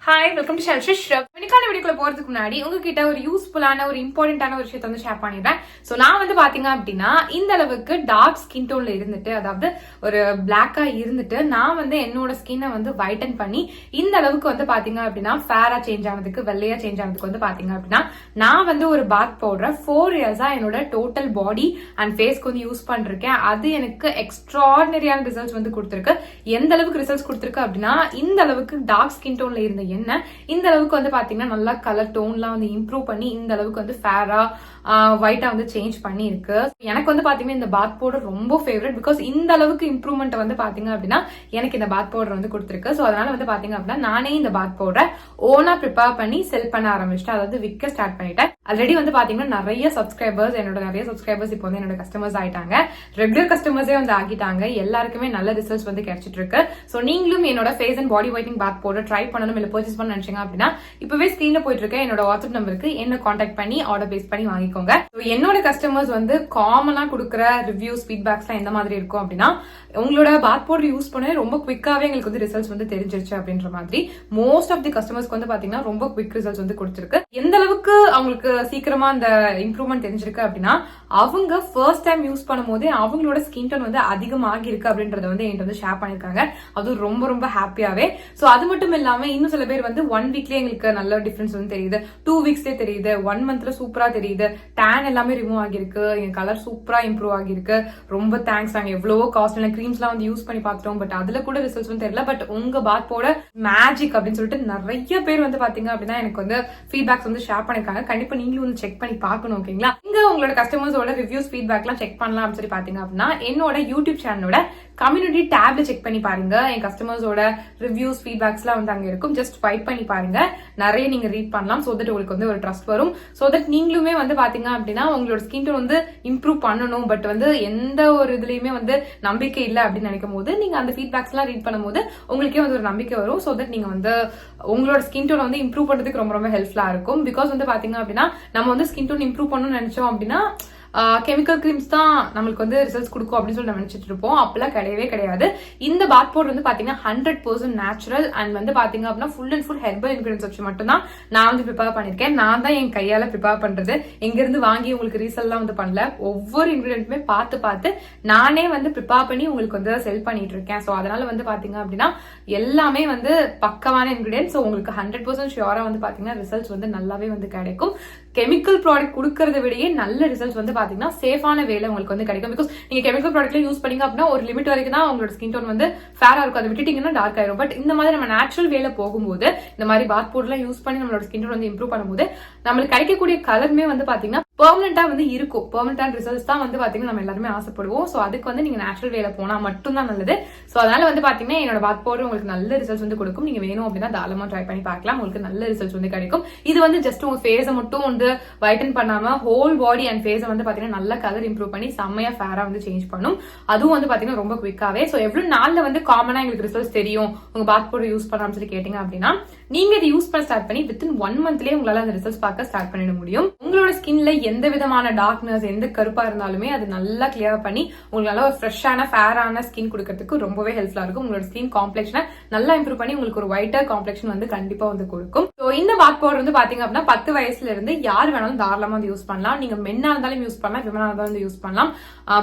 Hi, welcome to ஷெல்ஷிஷ். இன்னைக்கான வீடியோக்குள்ள போறதுக்கு முன்னாடி உங்ககிட்ட ஒரு யூஸ்ஃபுல்லான ஒரு இம்பார்ட்டன்டான ஒரு விஷயத்தை வந்து ஷேர் பண்ணிடுறேன். ஸோ நான் வந்து பாத்தீங்க அப்படின்னா இந்த அளவுக்கு டார்க் ஸ்கின் டோன்ல இருந்துட்டு, அதாவது ஒரு பிளாக்கா இருந்துட்டு நான் வந்து என்னோட ஸ்கின்னை வந்து வைட்டன் பண்ணி இந்த அளவுக்கு வந்து பாத்தீங்க அப்படின்னா ஃபேரா சேஞ்ச் ஆனதுக்கு, வெள்ளையா சேஞ்ச் ஆனதுக்கு வந்து பாத்தீங்க அப்படின்னா நான் வந்து ஒரு பாத் பவுடர் 4 இயர்ஸா என்னோட டோட்டல் பாடி அண்ட் ஃபேஸ்க்கு வந்து யூஸ் பண்ணிருக்கேன். அது எனக்கு எக்ஸ்ட்ராடினரியான ரிசல்ட்ஸ் வந்து கொடுத்துருக்கு. எந்த அளவுக்கு ரிசல்ட்ஸ் கொடுத்துருக்கு அப்படின்னா, இந்த அளவுக்கு டார்க் ஸ்கின் டோன்ல இருந்த என்ன இந்த அளவுக்கு வந்து பாத்தீங்கன்னா நல்லா கலர் டோன்லாம் வந்து இம்ப்ரூவ் பண்ணி இந்த அளவுக்கு வந்து ஃபேரா ஒயிட்டா வந்து சேஞ்ச் பண்ணி இருக்கு. எனக்கு வந்து பாத்தீங்கன்னா இந்த பாத் பவுடர் ரொம்ப ஃபேவரட். பிகாஸ் இந்த அளவுக்கு இம்ப்ரூவ்மெண்ட் வந்து பாத்தீங்க அப்படின்னா எனக்கு இந்த பாத் பவுடர் வந்து கொடுத்துருக்கு. ஸோ அதனால வந்து பாத்தீங்க அப்படின்னா நானே இந்த பாத் பவுடரை ஓனா ப்ரிப்பேர் பண்ணி செல் பண்ண ஆரம்பிச்சிட்டேன். அதாவது விற்க ஸ்டார்ட் பண்ணிட்டேன். ஆல்ரெடி வந்து பாத்தீங்கன்னா நிறைய சப்ஸ்கிரைபர்ஸ் இப்போ வந்து என்னோட கஸ்டமர்ஸ் ஆயிட்டாங்க. ரெகுலர் கஸ்டமர்ஸே வந்து ஆகிட்டாங்க. எல்லாருக்குமே நல்ல ரிசல்ட்ஸ் வந்து கிடைச்சிட்டு இருக்கு. ஸோ நீங்களும் என்னோட face and body whitening bath powder try பண்ணணும், இல்ல பர்ச்சேஸ் பண்ண நினைச்சீங்க அப்படின்னா இப்பவே ஸ்கிரீன்ல போயிட்டு இருக்க என்னோட வாட்ஸ்அப் நம்பருக்கு என்ன கான்டாக்ட் பண்ணி ஆர்டர் பேஸ் பண்ணி வாங்கிக்கோங்க. என்னோட கஸ்டமர்ஸ் வந்து காமனா கொடுக்குற ரிவ்யூஸ், ஃபீட்பேக்ஸ்லாம் எந்த மாதிரி இருக்கும் அப்படின்னா, உங்களோட பாத் பவுடர் யூஸ் பண்ண ரொம்ப குவிக்காவே எங்களுக்கு வந்து ரிசல்ட்ஸ் வந்து தெரிஞ்சிருச்சு அப்படின்ற மாதிரி. மோஸ்ட் ஆஃப் தி கஸ்டமர்ஸ்க்கு வந்து பாத்தீங்கன்னா ரொம்ப குவிக் ரிசல்ட்ஸ் வந்து கொடுத்திருக்கு. எந்த அளவுக்கு அவங்களுக்கு சீக்கிரமா அந்த இம்ப்ரூவ்மெண்ட் தெரிஞ்சிருக்கு அப்படின்னா, அவங்க ஃபர்ஸ்ட் டைம் யூஸ் பண்ணும் போதே அவங்களோட ஸ்கின் டோன் வந்து அதிகமாகி இருக்கு அப்படின்றத வந்து என்கிட்ட வந்து ஷேர் பண்ணிருக்காங்க. அது ரொம்ப ரொம்ப ஹாப்பியாவே. சோ அது மட்டும் இல்லாம இன்னும் சில பேர் வந்து 1 வீக்லயே எங்களுக்கு நல்ல டிஃபரன்ஸ் வந்து தெரியுது, 2 வீக்ஸ்லயே தெரியுது, 1 மந்த்ல சூப்பரா தெரியுது, டேன் எல்லாமே ரிமூவ் ஆகிருக்கு, என் கலர் சூப்பரா இம்ப்ரூவ் ஆகிருக்கு, ரொம்ப தேங்க்ஸ். நாங்க எவ்வளவோ காஸ்ட்லியான கிரீம்ஸ் எல்லாம் வந்து யூஸ் பண்ணி பார்த்துட்டோம், பட் அதுல கூட ரிசல்ட்ஸ் வந்து தெரியல. பட் உங்க பாத் பவுடர் மேஜிக் அப்படின்னு சொல்லிட்டு நிறைய பேர் வந்து பாத்தீங்க அப்படின்னா எனக்கு வந்து ஃபீட்பேக்ஸ் வந்து ஷேர் பண்ணிருக்காங்க. கண்டிப்பா நீங்களும் வந்து செக் பண்ணி பார்க்கணும். ஓகேங்களா? இங்க உங்களோட கஸ்டமர்ஸோட ரிவ்யூஸ், ஃபீட்பேக் எல்லாம் செக் பண்ணலாம் அப்படின்னு சொல்லி பாத்தீங்க அப்படின்னா என்னோட யூடியூப் சேனலோட கம்யூனிட்டி டேப்ல செக் பண்ணி பாருங்க. என் கஸ்டமர்ஸோட ரிவ்யூஸ், ஃபீட்பேக்ஸ் எல்லாம் வந்து அங்க இருக்கும். ஜஸ்ட் ஃபைட் பண்ணி பாருங்க. நிறைய நீங்க ரீட் பண்ணலாம். சோ தட் உங்களுக்கு வந்து ஒரு ட்ரஸ்ட் வரும். சோ தட் நீங்களுமே வந்து பாத்தீங்க அப்படின்னா உங்களோட ஸ்கின் டோன் வந்து இம்ப்ரூவ் பண்ணணும், பட் வந்து எந்த ஒரு இதுலயுமே வந்து நம்பிக்கை இல்லை அப்படின்னு நினைக்கும் போது நீங்க அந்த ஃபீட்பேக்ஸ் எல்லாம் ரீட் பண்ணும்போது உங்களுக்கே வந்து ஒரு நம்பிக்கை வரும். சோ தட் நீங்க வந்து உங்களோட ஸ்கின் டோன் வந்து இம்ப்ரூவ் பண்றதுக்கு ரொம்ப ரொம்ப ஹெல்ப்ஃபுல்லா இருக்கும். பிகாஸ் வந்து பாத்தீங்க அப்படின்னா நம்ம வந்து ஸ்கின் டோன் இம்ப்ரூவ் பண்ணணும்னு நினைச்சோம் அப்படின்னா கெமிக்கல் கிரீம்ஸ் தான் நம்மளுக்கு வந்து ரிசல்ட்ஸ் கொடுக்கும் அப்படின்னு சொல்லி நம்ம நினைச்சிட்டு இருப்போம். அப்பெல்லாம் கிடையவே கிடையாது. இந்த பாத் பவுடர் வந்து பாத்தீங்கன்னா 100% நேச்சுரல் அண்ட் வந்து பாத்தீங்க அப்படின்னா full and full herbal ingredients வச்சு மட்டும் தான் நான் வந்து ப்ரிப்பேர் பண்ணிருக்கேன். நான் தான் என் கையால ப்ரிப்பேர் பண்றது. எங்க இருந்து வாங்கி உங்களுக்கு ரீசெல்லாம் வந்து பண்ணல. ஒவ்வொரு இன்கிரியன்ட்டுமே பார்த்து நானே வந்து ப்ரிப்பேர் பண்ணி உங்களுக்கு வந்து செல் பண்ணிட்டு இருக்கேன். சோ அதனால வந்து பாத்தீங்க அப்படின்னா எல்லாமே வந்து பக்கமான இன்கிரியன்ஸ். உங்களுக்கு 100% ஷியோரா வந்து பாத்தீங்கன்னா ரிசல்ட்ஸ் வந்து நல்லாவே வந்து கிடைக்கும். கெமிக்கல் ப்ராடக்ட் கொடுக்கறத விடையே நல்ல ரிசல்ட்ஸ் வந்து பாத்தீங்கன்னா சேஃபான வேலை உங்களுக்கு வந்து கிடைக்கும். பிகாஸ் நீங்க கெமிக்கல் ப்ராடக்ட்ல யூஸ் பண்ணீங்க அப்படின்னா ஒரு லிமிட் வரைக்கும் தான் உங்களோட ஸ்கின் டோன் வந்து ஃபேரா இருக்கும். அதை விட்டுட்டீங்கன்னா டார்க் ஆயிரும். பட் இந்த மாதிரி நம்ம நேச்சுரல் வேலை போகும்போது, இந்த மாதிரி பாத் பவுடர்லாம் யூஸ் பண்ணி நம்மளோட ஸ்கின் டோன் வந்து இம்ப்ரூவ் பண்ணும்போது நம்மளுக்கு கிடைக்கக்கூடிய கலருமே வந்து பாத்தீங்கன்னா பெர்மனண்டா வந்து இருக்கும். பெர்மனண்டான ரிசல்ட்ஸ் தான் வந்து பாத்தீங்கன்னா நம்ம எல்லாருமே ஆசைப்படுவோம். சோ அதுக்கு வந்து நீங்க நேச்சுரல் வேலை போனா மட்டும் தான் நல்லது. சோ அதனால வந்து பாத்தீங்கன்னா என்னோட பாத் பவுடர் உங்களுக்கு நல்ல ரிசல்ட்ஸ் வந்து கொடுக்கும். நீங்க வேணும் அப்படின்னா தாராளமா ட்ரை பண்ணி பார்க்கலாம். உங்களுக்கு நல்ல ரிசல்ட்ஸ் வந்து கிடைக்கும். இது வந்து ஜஸ்ட் உங்க ஃபேஸை மட்டும் வந்து வைட்டன் பண்ணாம ஹோல் பாடி அண்ட் ஃபேஸை வந்து பாத்தீங்கன்னா நல்ல கலர் இம்ப்ரூவ் பண்ணி செம்மையா ஃபேரா வந்து சேஞ்ச் பண்ணும். அதுவும் வந்து பாத்தீங்கன்னா ரொம்ப குவிக்காவே. சோ எவ்வளவு நாள்ல வந்து காமனா எங்களுக்கு ரிசல்ட்ஸ் தெரியும் உங்க பாத் பவுடர் யூஸ் பண்ணாம சொல்லி கேட்டீங்க அப்படின்னா, நீங்க இதை யூஸ் பண்ண ஸ்டார்ட் பண்ணி வித்தின் 1 மந்த்லயே உங்களால அந்த ரிசல்ட்ஸ் பார்க்க ஸ்டார்ட் பண்ணிட முடியும். உங்களோட ஸ்கின்ல எந்த விதமான டார்க்னஸ், எந்த கருப்பா இருந்தாலுமே அது நல்லா கிளியர் பண்ணி உங்களுக்கு ஒரு ஃப்ரெஷ்ஷான ஃபேரான ஸ்கின் கொடுக்கறதுக்கு ரொம்பவே ஹெல்ப்ஃபுல்லா இருக்கும். உங்களோட ஸ்கின் காம்ப்ளெக்ஷனை நல்லா இம்ப்ரூவ் பண்ணி உங்களுக்கு ஒரு ஒயிட்டர் காம்ப்ளெக்ஷன் வந்து கண்டிப்பா வந்து கொடுக்கும். ஸோ இந்த பாத் பவுடர் வந்து பாத்தீங்க அப்படின்னா 10 வயசுல இருந்து யார் வேணாலும் தாராளமா வந்து யூஸ் பண்ணலாம். நீங்க மென்னா இருந்தாலும் யூஸ் பண்ணலாம், விமனா இருந்தாலும் வந்து யூஸ் பண்ணலாம்.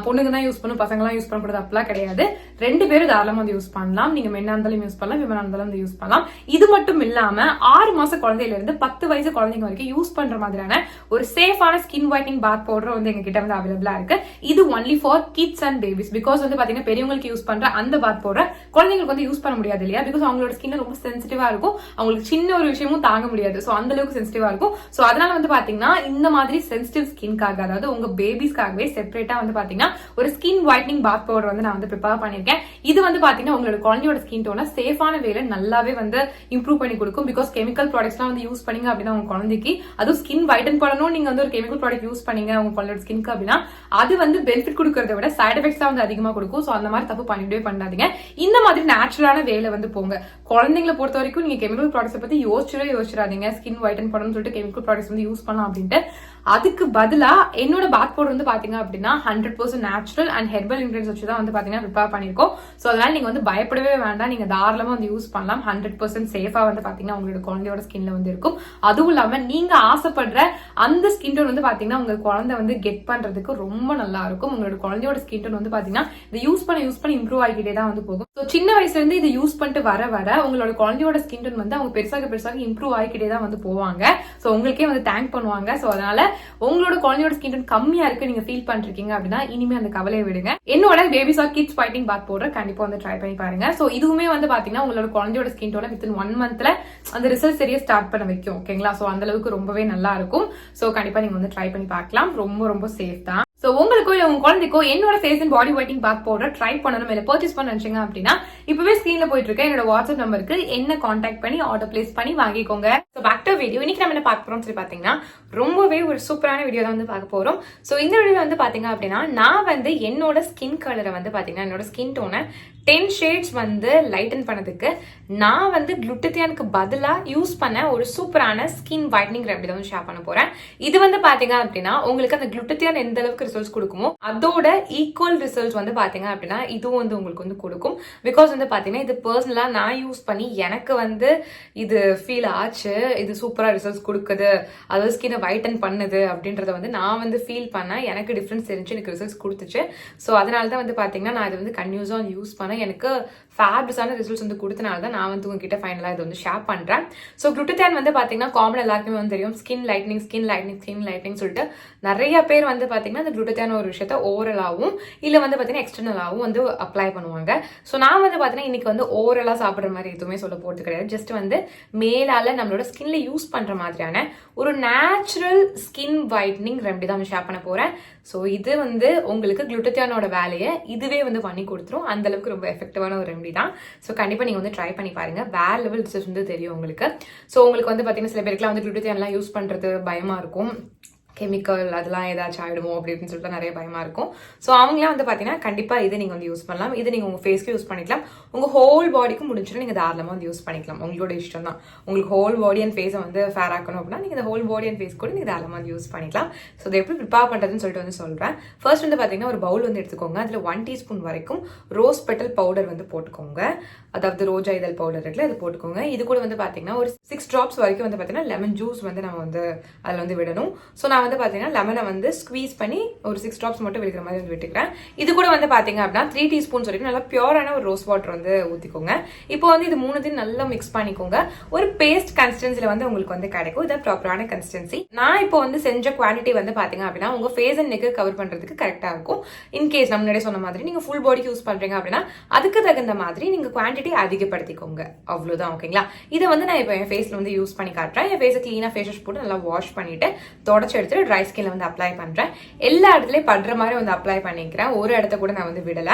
பொண்ணுங்க தான் யூஸ் பண்ணும், பசங்க எல்லாம் யூஸ் பண்ணக்கூடாது அப்படிலாம் கிடையாது. 2 பேரும் தாராளமா வந்து யூஸ் பண்ணலாம். நீங்க மென்னா இருந்தாலும் யூஸ் பண்ணலாம், விமனா இருந்தாலும் வந்து யூஸ் பண்ணலாம். இது மட்டும் இல்லாம 6 மாச குழந்தையில இருந்து 10 வயசு குழந்தைங்க வரைக்கும் யூஸ் பண்ற மாதிரியான ஒரு சேஃபான ஸ்கின் ஒயிட்னிங் பாத் பவுடர் வந்து எங்க கிட்ட வந்து அவைலபிளா இருக்கு. இது only for kids and babies. Because வந்து பாத்தீங்கன்னா பெரியவங்களுக்கு யூஸ் பண்ற அந்த பாத் பவுடர் குழந்தைங்களுக்கு வந்து யூஸ் பண்ண முடியாது இல்லையா? பிகாஸ் அவங்களோட ஸ்கின் ரொம்ப சென்சிட்டிவா இருக்கும். அவங்களுக்கு சின்ன ஒரு விஷயமும் தாங்க முடியாது. சோ அந்த அளவுக்கு சென்சிட்டிவா இருக்கும். சோ அதனால வந்து பாத்தீங்கன்னா இந்த மாதிரி சென்சிட்டிவ் ஸ்கின்காக, அதாவது உங்க பேபிஸ்க்காகவே செப்பரேட்டா வந்து பாத்தீங்கன்னா ஒரு ஸ்கின் ஒயிட்னிங் பாத் பவுடர் வந்து நான் வந்து ப்ரிப்பேர் பண்ணிருக்கேன். இது வந்து பாத்தீங்கன்னா உங்களோட குழந்தையோட ஸ்கின் டோனை சேஃபான வேலை நல்லாவே வந்து இம்ப்ரூவ் பண்ணி கொடுக்கும். பிகாஸ் கெமிக்கல் ப்ராடக்ட்ஸ்லாம் வந்து யூஸ் பண்ணீங்க அப்படின்னா உங்க குழந்தைக்கு, அதுவும் ஸ்கின் வைட்டன் பண்ணணும் நீங்க வந்து ஒரு கெமிக்கல் ப்ராடக்ட் யூஸ் பண்ணீங்க உங்க குழந்தையோட ஸ்கின்க்கு அப்படின்னா அது வந்து பெனிஃபிட் கொடுக்கறத விட சைட் எஃபெக்ட்ஸ் தான் வந்து அதிகமா கொடுக்கும். சோ அந்த மாதிரி தப்பு பண்ணிட்டே பண்ணாதீங்க. இந்த மாதிரி நேச்சுரலான வேலை வந்து போங்க. குழந்தைங்களை பொறுத்த வரைக்கும் நீங்க கெமிக்கல் ப்ராடக்ட்ஸ் பத்தி யோசிச்சிடாதீங்க. ஸ்கின் ஒயிட்டன் பண்ணணும்னு சொல்லிட்டு கெமிக்கல் ப்ராடக்ட்ஸ் வந்து யூஸ் பண்ணலாம் அப்படின்ட்டு அதுக்கு பதிலா என்னோட பாத் பவுடர் வந்து பாத்தீங்க அப்படின்னா 100% நேச்சுரல் அண்ட் ஹெர்பல் இன்கிரிடியன்ஸ் வச்சு தான் வந்து பாத்தீங்கன்னா ப்ரிப்பேர் பண்ணிருக்கோம். சோ அதனால நீங்க வந்து பயப்படவே வேண்டாம், நீங்க தாராளமா வந்து யூஸ் பண்ணலாம். 100% சேஃபா வந்து பாத்தீங்கன்னா உங்களோட குழந்தையோட ஸ்கின்ல வந்து இருக்கும். அதுவும் இல்லாம நீங்க ஆசைப்படுற அந்த ஸ்கின் டோன் வந்து பாத்தீங்கன்னா உங்க குழந்தை வந்து கெட் பண்றதுக்கு ரொம்ப நல்லா இருக்கும். உங்களோட குழந்தையோட ஸ்கின் டோன் வந்து பாத்தீங்கன்னா இதை யூஸ் பண்ண இம்ப்ரூவ் ஆகிட்டே தான் வந்து போகும். ஸோ சின்ன வயசுல இருந்து இதை யூஸ் பண்ணிட்டு வர உங்களோட குழந்தையோட ஸ்கின் டோன் வந்து அவங்க பெருசாக இம்ப்ரூவ் ஆகிக்கிட்டே தான் வந்து போவாங்க. ஸோ உங்களுக்கே வந்து தேங்க் பண்ணுவாங்க. ஸோ அதனால உங்களோட குழந்தையோட ஸ்கின் டோன் கம்மியா இருக்கு நீங்க ஃபீல் பண்ணிருக்கீங்க அப்படின்னா இனிமே அந்த கவலையை விடுங்க. என்னோட பேபிஸ் ஆர் கிட்ஸ் ஃபைட்டிங் பாத் பவுடர் கண்டிப்பா வந்து ட்ரை பண்ணி பாருங்க. ஸோ இதுவுமே வந்து பாத்தீங்கன்னா உங்களோட குழந்தையோட ஸ்கின் டோனை வித்தின் 1 மந்த்ல அந்த ரிசல்ட் சரியா ஸ்டார்ட் பண்ண வைக்கும். ஓகேங்களா? ஸோ அந்த அளவுக்கு ரொம்பவே நல்லா இருக்கும். ஸோ கண்டிப்பா நீங்க வந்து ட்ரை பண்ணி பார்க்கலாம். ரொம்ப சேஃப் தான். சோ உங்களுக்கோ இல்ல உங்க குழந்தைக்கோ என்னோட face and body whitening bath powder try பண்ணணும் இல்ல பர்ச்சேஸ் பண்ண நினைச்சீங்க அப்படின்னா இப்பவே ஸ்கிரீன்ல போயிட்டு இருக்க என்னோட வாட்ஸ்அப் நம்பருக்கு என்ன கான்டாக்ட் பண்ணி ஆர்டர் பிளேஸ் பண்ணி வாங்கிக்கோங்க. So back to video. இன்னைக்கு நம்ம என்ன பார்க்க போறோம் சொல்லி பாத்தீங்கன்னா ரொம்பவே ஒரு சூப்பரான வீடியோ தான் வந்து பார்க்க போறோம். சோ இந்த வீடியோல வந்து பாத்தீங்க அப்படின்னா நான் வந்து என்னோட ஸ்கின் கலரை வந்து பாத்தீங்கன்னா என்னோட ஸ்கின் டோனை 10 ஷேட்ஸ் வந்து லைட்டன் பண்ணதுக்கு நான் வந்து குளுட்டத்தியானுக்கு பதிலா யூஸ் பண்ண ஒரு சூப்பரான ஸ்கின் வைட்னிங் ரெமெடி தான் ஷேர் பண்ண போறேன். இது வந்து பாத்தீங்க அப்படின்னா உங்களுக்கு அந்த குளுட்டத்தியான் எந்த அளவுக்கு ரிசல்ட்ஸ் கொடுக்குமோ அதோட ஈக்குவல் ரிசல்ட்ஸ் வந்து பாத்தீங்க அப்படின்னா இதுவும் வந்து உங்களுக்கு வந்து கொடுக்கும். பிகாஸ் வந்து பாத்தீங்கன்னா இது பர்சனலா நான் யூஸ் பண்ணி எனக்கு வந்து இது ஃபீல் ஆச்சு, இது சூப்பரா ரிசல்ட்ஸ் கொடுக்குது, அதாவது ஸ்கின்னை வைட்டன் பண்ணுது அப்படின்றத வந்து நான் வந்து ஃபீல் பண்ணேன். எனக்கு டிஃபரன்ஸ் தெரிஞ்சு எனக்கு ரிசல்ட்ஸ் கொடுத்துச்சு. ஸோ அதனால தான் வந்து பாத்தீங்கன்னா நான் இது வந்து கன்யூஸா யூஸ் பண்ணேன். எனக்கு ஃபேப்லஸான ரிசல்ட்ஸ் வந்து கொடுத்தனால தான் நான் வந்து உங்ககிட்ட ஃபைனலா இது வந்து ஷேர் பண்றேன். ஸோ குளுட்டத்தியான் வந்து பாத்தீங்கன்னா காமன் எல்லாருக்குமே வந்து தெரியும், ஸ்கின் லைட்னிங் சொல்லிட்டு நிறைய பேர் வந்து பாத்தீங்கன்னா அந்த குளுட்டத்தியான ஒரு விஷயத்த ஓரலாவும் இல்ல வந்து பாத்தீங்கன்னா எக்ஸ்டர்னலாவும் வந்து அப்ளை பண்ணுவாங்க. ஸோ நான் வந்து பாத்தீங்கன்னா இன்னைக்கு வந்து ஓரலா சாப்பிடுற மாதிரி எதுவுமே சொல்ல போறது கிடையாது. ஜஸ்ட் வந்து மேலால நம்மளோட ஸ்கின்ல யூஸ் பண்ற மாதிரியான ஒரு நேச்சுரல் ஸ்கின் வைட்னிங் ரெமெடி தான் ஷேர் பண்ண போறேன். ஸோ இது வந்து உங்களுக்கு குளுட்டத்தியானோட வேலையை இதுவே வந்து பண்ணி கொடுத்துரும். அந்த அளவுக்கு ரொம்ப எஃபெக்டிவான ஒரு ரெமெடி தான். ஸோ கண்டிப்பா நீங்க வந்து ட்ரை பண்ணி பாருங்க. வேற லெவல் ரிசல்ட் வந்து தெரியும் உங்களுக்கு. ஸோ உங்களுக்கு வந்து பாத்தீங்கன்னா சில பேருக்குலாம் வந்து குளுட்டத்தியான்லாம் யூஸ் பண்றது பயமா இருக்கும், கெமிக்கல் அதெல்லாம் ஏதாச்சும் ஆயிடுமோ அப்படின்னு சொல்லிட்டு நிறைய பயமா இருக்கும். ஸோ அவங்களாம் வந்து பாத்தீங்கன்னா கண்டிப்பா இது நீங்க வந்து யூஸ் பண்ணலாம். இது நீங்க உங்க ஃபேஸ்க்கு யூஸ் பண்ணிக்கலாம், உங்க ஹோல் பாடிக்கு முடிஞ்சிடும், நீங்க தாராளமா வந்து யூஸ் பண்ணிக்கலாம். உங்களோட இஷ்டம் தான். உங்களுக்கு ஹோல் பாடி அண்ட் ஃபேஸை வந்து ஃபேர் ஆக்கணும் அப்படின்னா நீங்க இந்த ஹோல் பாடி அண்ட் ஃபேஸ் கூட நீங்க தாராளமா வந்து யூஸ் பண்ணிக்கலாம். ஸோ இதை எப்படி ப்ரிப்பேர் பண்றதுன்னு சொல்லிட்டு வந்து சொல்றேன். ஃபர்ஸ்ட் வந்து பாத்தீங்கன்னா ஒரு பவுல் வந்து எடுத்துக்கோங்க. அதுல 1 டீஸ்பூன் வரைக்கும் ரோஸ் பெட்டல் பவுடர் வந்து போட்டுக்கோங்க. அதாவது ரோஜா இதழ் பவுடர் இருக்குல்ல, அது போட்டுக்கோங்க. இது கூட வந்து பாத்தீங்கன்னா ஒரு 6 டிராப்ஸ் வரைக்கும் வந்து பாத்தீங்கன்னா லெமன் ஜூஸ் வந்து நம்ம வந்து அதுல வந்து விடணும். ஸோ நான் வந்து பாத்தீங்கன்னா லெமனை வந்து ஸ்குவீஸ் பண்ணி ஒரு 6 டிராப்ஸ் மட்டும் விடுற மாதிரி வந்து விட்டுக்கிறேன். இது கூட வந்து பாத்தீங்க அப்படின்னா 3 டீஸ்பூன்ஸ் வரைக்கும் நல்லா பியூரான ஒரு ரோஸ் வாட்டர் வந்து ஊத்திக்கோங்க. இப்போ வந்து இது மூணுத்தையும் நல்லா மிக்ஸ் பண்ணிக்கோங்க. ஒரு பேஸ்ட் கன்சிஸ்டன்சில வந்து உங்களுக்கு வந்து கிடைக்கும். இது ப்ராப்பரான கன்சிஸ்டன்சி. நான் இப்போ வந்து செஞ்ச குவான்டிட்டி வந்து பாத்தீங்க அப்படின்னா உங்க ஃபேஸ் அண்ட் நெக் கவர் பண்றதுக்கு கரெக்டா இருக்கும். இன்கேஸ் நம்ம முன்னாடியே சொன்ன மாதிரி நீங்க ஃபுல் பாடிக்கு யூஸ் பண்றீங்க அப்படின்னா அதுக்கு தகுந்த மாதிரி நீங்க குவான்டிட்டி அதிகப்படுத்திக்கோங்க. அவ்வளவுதான். ஓகேங்களா? இதை வந்து நான் இப்போ என் ஃபேஸ்ல வந்து யூஸ் பண்ணி காட்டுறேன். என் ஃபேஸை கிளீனா ஃபேஸ் வாஷ் போட்டு நல்லா வாஷ் பண்ணிட்டு தொடச்சு எடுத்துட்டு ட்ரை ஸ்கின்ல வந்து அப்ளை பண்றேன். எல்லா இடத்துலயும் படுற மாதிரி வந்து அப்ளை பண்ணிக்கிறேன். ஒரு இடத்த கூட நான் வந்து விடல.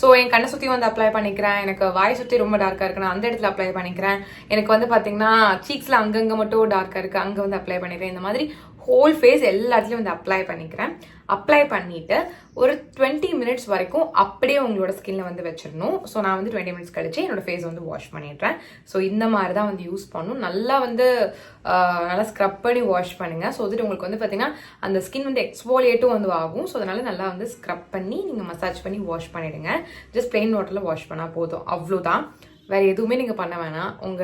சோ என் கண்ணை சுத்தி வந்து அப்ளை பண்ணிக்கிறேன். எனக்கு வாய் சுத்தி ரொம்ப டார்க்கா இருக்கு, அந்த இடத்துல அப்ளை பண்ணிக்கிறேன். எனக்கு வந்து பாத்தீங்கன்னா சீக்ஸ்ல அங்கங்க மட்டும் டார்க்கா இருக்கு, அங்க வந்து அப்ளை பண்ணிக்கிறேன். இந்த மாதிரி ஹோல் ஃபேஸ் எல்லா இடத்துலயும் வந்து அப்ளை பண்ணிக்கிறேன். அப்ளை பண்ணிட்டு ஒரு 20 மினிட்ஸ் வரைக்கும் அப்படியே உங்களோட ஸ்கின்ல வந்து வச்சிடணும். ஸோ நான் வந்து 20 மினிட்ஸ் கழிச்சு என்னோட ஃபேஸ் வந்து வாஷ் பண்ணிடுறேன். ஸோ இந்த மாதிரி தான் வந்து யூஸ் பண்ணணும். நல்லா வந்து நல்லா ஸ்க்ரப் பண்ணி வாஷ் பண்ணுங்க. ஸோ வந்துட்டு உங்களுக்கு வந்து பார்த்தீங்கன்னா அந்த ஸ்கின் வந்து எக்ஸ்போலியேட்டும் வந்து ஆகும். ஸோ அதனால நல்லா வந்து ஸ்க்ரப் பண்ணி நீங்கள் மசாஜ் பண்ணி வாஷ் பண்ணிடுங்க. ஜஸ்ட் பிளெயின் வாட்டரில் வாஷ் பண்ணால் போதும். அவ்வளோதான். வேற எதுவுமே நீங்க பண்ண வேணாம். உங்க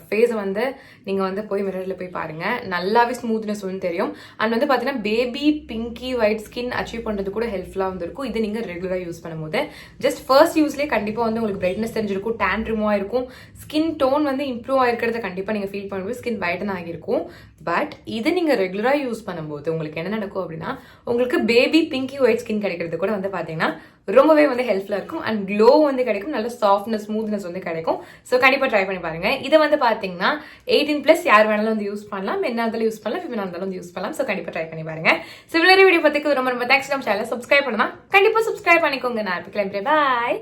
ஃபேஸை வந்து நீங்க வந்து போய் மிரர்ல போய் பாருங்க, நல்லாவே ஸ்மூத்னஸ் வந்து தெரியும். அண்ட் வந்து பாத்தீங்கன்னா baby Pinki white skin achieve பண்றது கூட ஹெல்ப்ஃபுல்லா வந்து இருக்கும். இது நீங்க ரெகுலரா யூஸ் பண்ணும்போது ஜஸ்ட் ஃபர்ஸ்ட் யூஸ்லேயே கண்டிப்பா வந்து உங்களுக்கு பிரைட்னஸ் தெரிஞ்சிருக்கும், டேன் ரிமூவ் ஆயிருக்கும், ஸ்கின் டோன் வந்து இம்ப்ரூவ் ஆயிருக்கிறத கண்டிப்பா நீங்க ஃபீல் பண்ணும்போது ஸ்கின் வைட்டன் ஆகிருக்கும். பட் இது நீங்க ரெகுலரா யூஸ் பண்ணும்போது உங்களுக்கு என்ன நடக்கும் அப்படின்னா உங்களுக்கு பேபி பிங்கி ஒயிட் ஸ்கின் கிடைக்கிறது கூட வந்து பாத்தீங்கன்னா ரொம்பவே வந்து ஹெல்ப்ஃபுல்லா இருக்கும். அண்ட் க்ளோ வந்து கிடைக்கும், நல்ல சாஃப்ட்னஸ் ஸ்மூத்னஸ் வந்து கிடைக்கும். ஸோ கண்டிப்பா ட்ரை பண்ணி பாருங்க. இதை வந்து பாத்தீங்கன்னா 18+ யார் வேணாலும் வந்து யூஸ் பண்ணலாம், மென்னா இருந்தாலும் யூஸ் பண்ணலாம், ஃபீமேனா இருந்தாலும் வந்து யூஸ் பண்ணலாம். ஸோ கண்டிப்பா ட்ரை பண்ணி பாருங்க. சிமிலர் வீடியோ பத்திக்கு ரொம்ப தேங்க்ஸ். நம்ம சேனல் சப்ஸ்கிரைப் பண்ணலாம், கண்டிப்பா சப்ஸ்கிரைப் பண்ணிக்கோங்க. நான் கிளம்புறேன். பாய்.